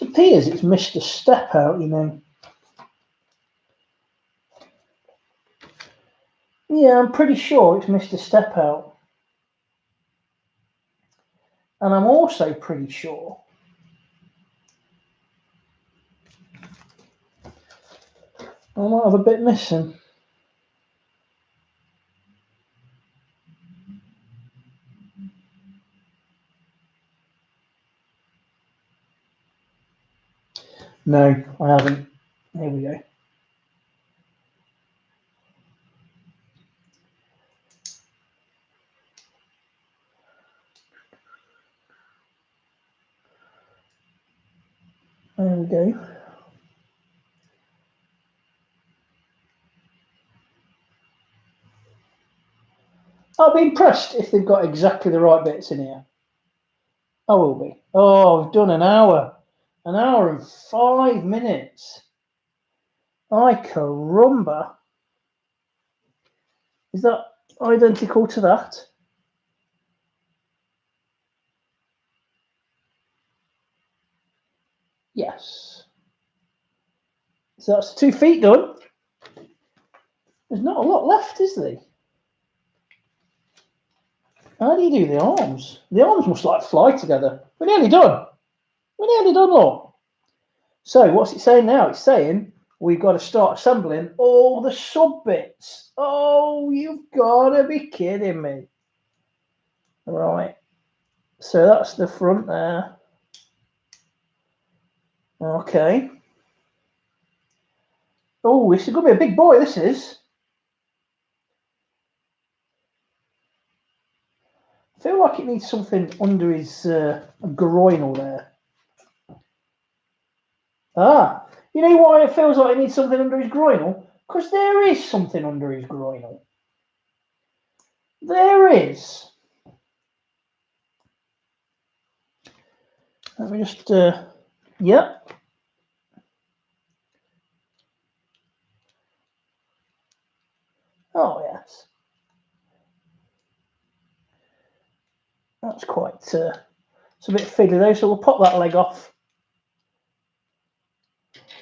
It appears it's missed a step out, you know. Yeah, I'm pretty sure it's missed a step out. And I'm also pretty sure I might have a bit missing. No, I haven't. Here we go. There we go. I'll be impressed if they've got exactly the right bits in here. I will be. Oh, I've done an hour and 5 minutes. Ay caramba. Is that identical to that? Yes. So that's 2 feet done. There's not a lot left, is there? How do you do the arms? The arms must like fly together. We're nearly done. We're nearly done, look. So what's it saying now? It's saying we've got to start assembling all the sub bits. Oh, you've got to be kidding me. Right. So that's the front there. Okay. Oh, this is going to be a big boy, this is. I feel like it needs something under his groinal there. Ah, you know why it feels like it needs something under his groinal? Because there is something under his groinal. There is. Let me just, yep. Oh, yes. That's quite, it's a bit fiddly though, so we'll pop that leg off.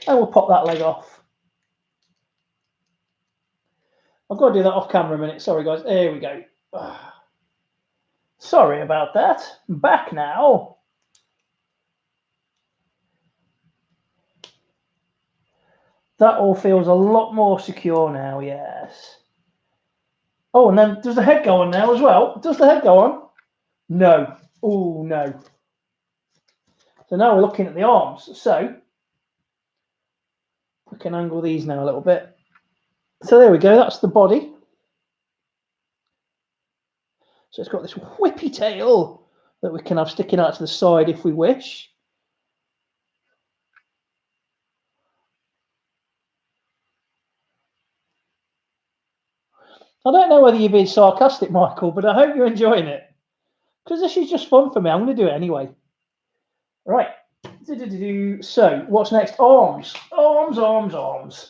And we'll pop that leg off. I've got to do that off camera a minute. Sorry, guys. There we go. Sorry about that. I'm back now. That all feels a lot more secure now, yes. Oh, and then does the head go on now as well? Does the head go on? No. Oh, no. So now we're looking at the arms. So we can angle these now a little bit. So there we go. That's the body. So it's got this whippy tail that we can have sticking out to the side if we wish. I don't know whether you're being sarcastic, Michael, but I hope you're enjoying it. Because this is just fun for me. I'm going to do it anyway. Right. So, what's next? Arms. Arms, arms, arms.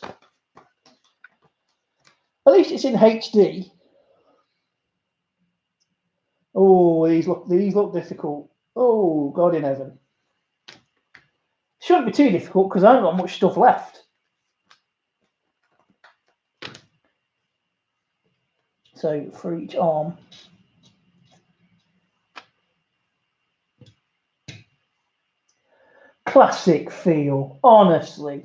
At least it's in HD. Oh, these look difficult. Oh, God in heaven. Shouldn't be too difficult because I haven't got much stuff left. So, for each arm. Classic feel, honestly.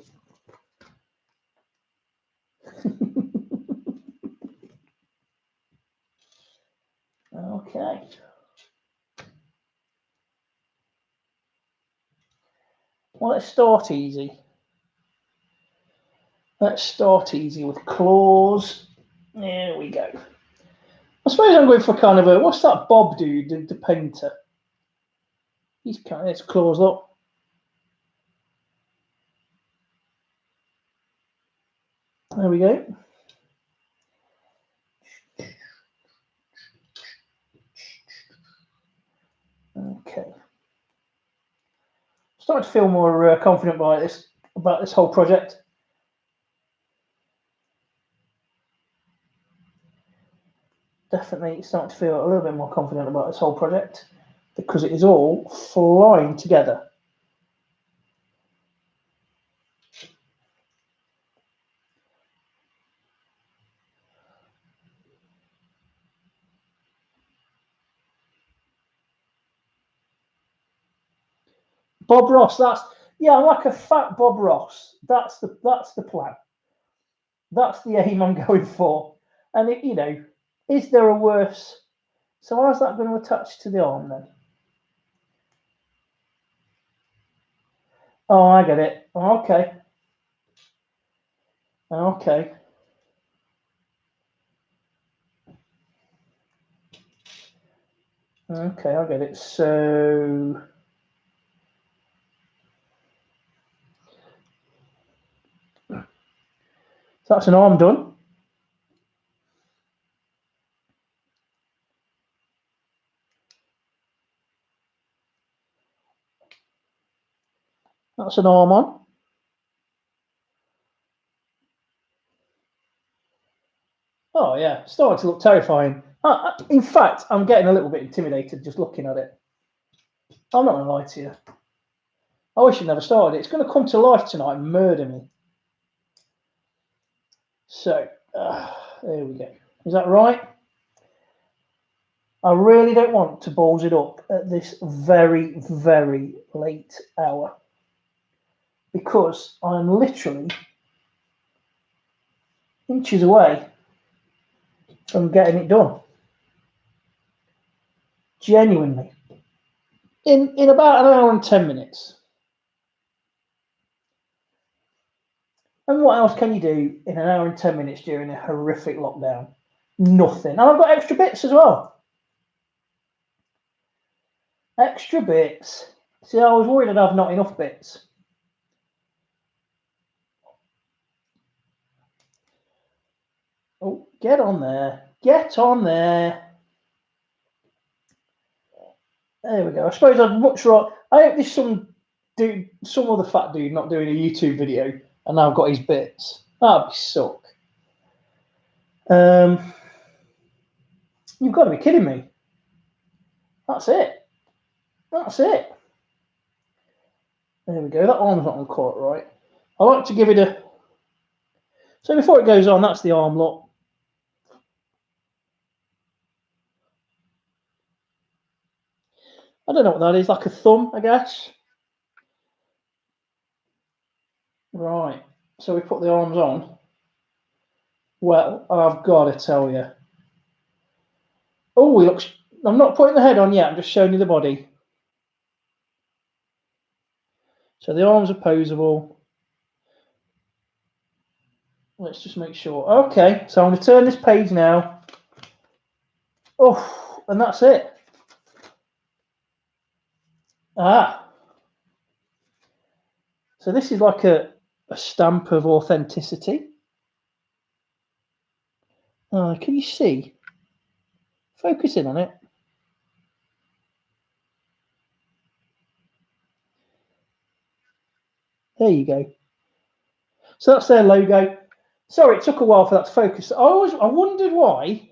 Okay. Well, let's start easy. Let's start easy with claws. There we go. I suppose I'm going for kind of a, what's that Bob dude, the painter? He's kind of, his claws up. There we go. Okay. Starting to feel more confident about this whole project. Definitely starting to feel a little bit more confident about this whole project because it is all flying together. Bob Ross, I'm like a fat Bob Ross. That's the plan. That's the aim I'm going for. And is there a worse? So how's that going to attach to the arm then? Oh, I get it. Okay. Okay. Okay, I get it. So that's an arm done. That's an arm on. Oh yeah, starting to look terrifying. In fact, I'm getting a little bit intimidated just looking at it. I'm not going to lie to you. I wish it never started. It's going to come to life tonight and murder me. So, there we go. Is that right? I really don't want to balls it up at this very, very late hour because I'm literally inches away from getting it done. Genuinely. In about an hour and 10 minutes. And what else can you do in an hour and 10 minutes during a horrific lockdown? Nothing. And I've got extra bits as well. Extra bits. See, I was worried I'd have not enough bits. Oh, get on there. Get on there. There we go. I suppose I'd much rather. I hope there's some other fat dude not doing a YouTube video and now I've got his bits. That'd be suck. You've got to be kidding me. That's it. That's it. There we go. That arm's not on quite right. I like to give it a. So before it goes on, that's the arm lock. I don't know what that is. Like a thumb, I guess. Right. So we put the arms on. Well, I've got to tell you. Oh, he looks. I'm not putting the head on yet. I'm just showing you the body. So the arms are posable. Let's just make sure. Okay, so I'm going to turn this page now. Oh, and that's it. So this is like a stamp of authenticity. Can you see? Focus in on it. There you go. So that's their logo. Sorry, it took a while for that to focus. I wondered why.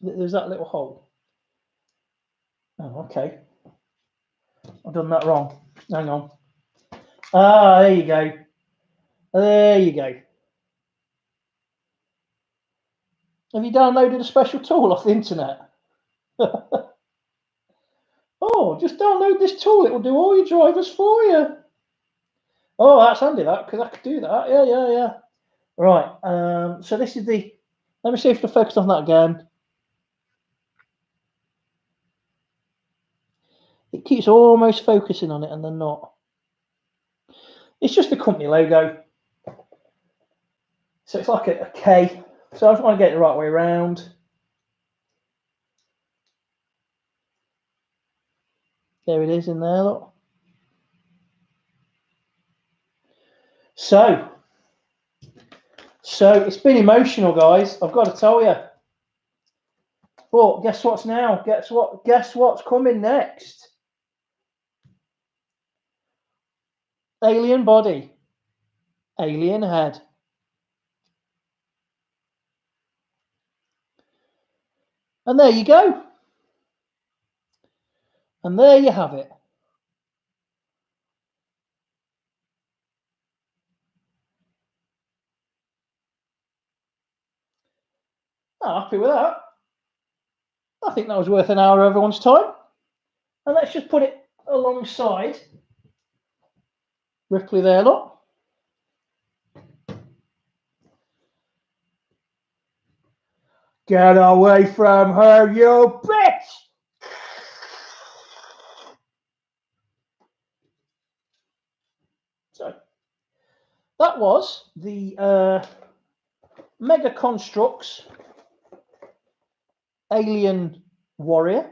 There's that little hole. Oh, okay. I've done that wrong. Hang on. There you go. There you go. Have you downloaded a special tool off the internet? Oh, just download this tool. It will do all your drivers for you. Oh, that's handy, that, because I could do that. Yeah. Right. So this is the. Let me see if I focus on that again. It keeps almost focusing on it and then not. It's just the company logo. So it's like a K. So I just want to get it the right way around. There it is in there, look. So it's been emotional, guys. I've got to tell you. But guess what's now? Guess what's coming next? Alien body. Alien head. And there you go. And there you have it. I'm happy with that. I think that was worth an hour of everyone's time. And let's just put it alongside Ripley there, look. Get away from her, you bitch! So, that was the MegaConstrux Alien Warrior.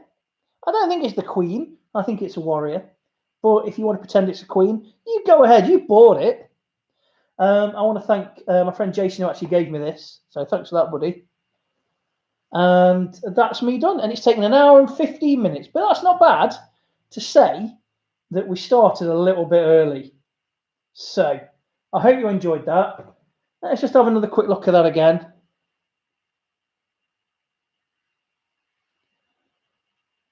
I don't think it's the Queen. I think it's a warrior. But if you want to pretend it's a queen, you go ahead. You bought it. I want to thank my friend Jason who actually gave me this. So thanks for that, buddy. And that's me done. And it's taken an hour and 15 minutes. But that's not bad to say that we started a little bit early. So I hope you enjoyed that. Let's just have another quick look at that again.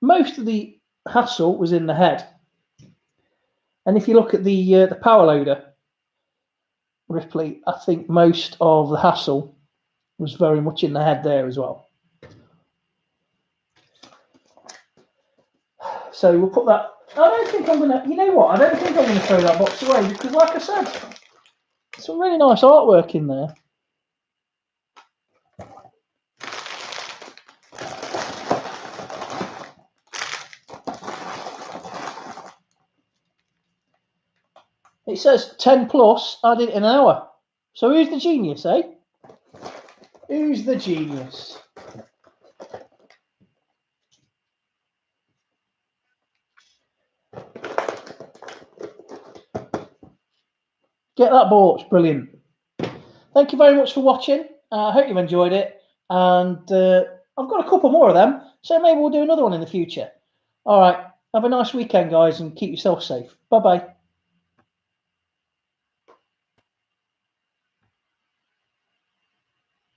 Most of the hassle was in the head. And if you look at the power loader, Ripley, I think most of the hassle was very much in the head there as well. So we'll put that. I don't think I'm going to, you know what, I don't think I'm going to throw that box away because, like I said, some really nice artwork in there. It says 10 plus, added in an hour. So who's the genius, eh? Who's the genius? Get that bought, it's brilliant. Thank you very much for watching. I hope you've enjoyed it. And I've got a couple more of them, so maybe we'll do another one in the future. All right, have a nice weekend, guys, and keep yourself safe. Bye-bye.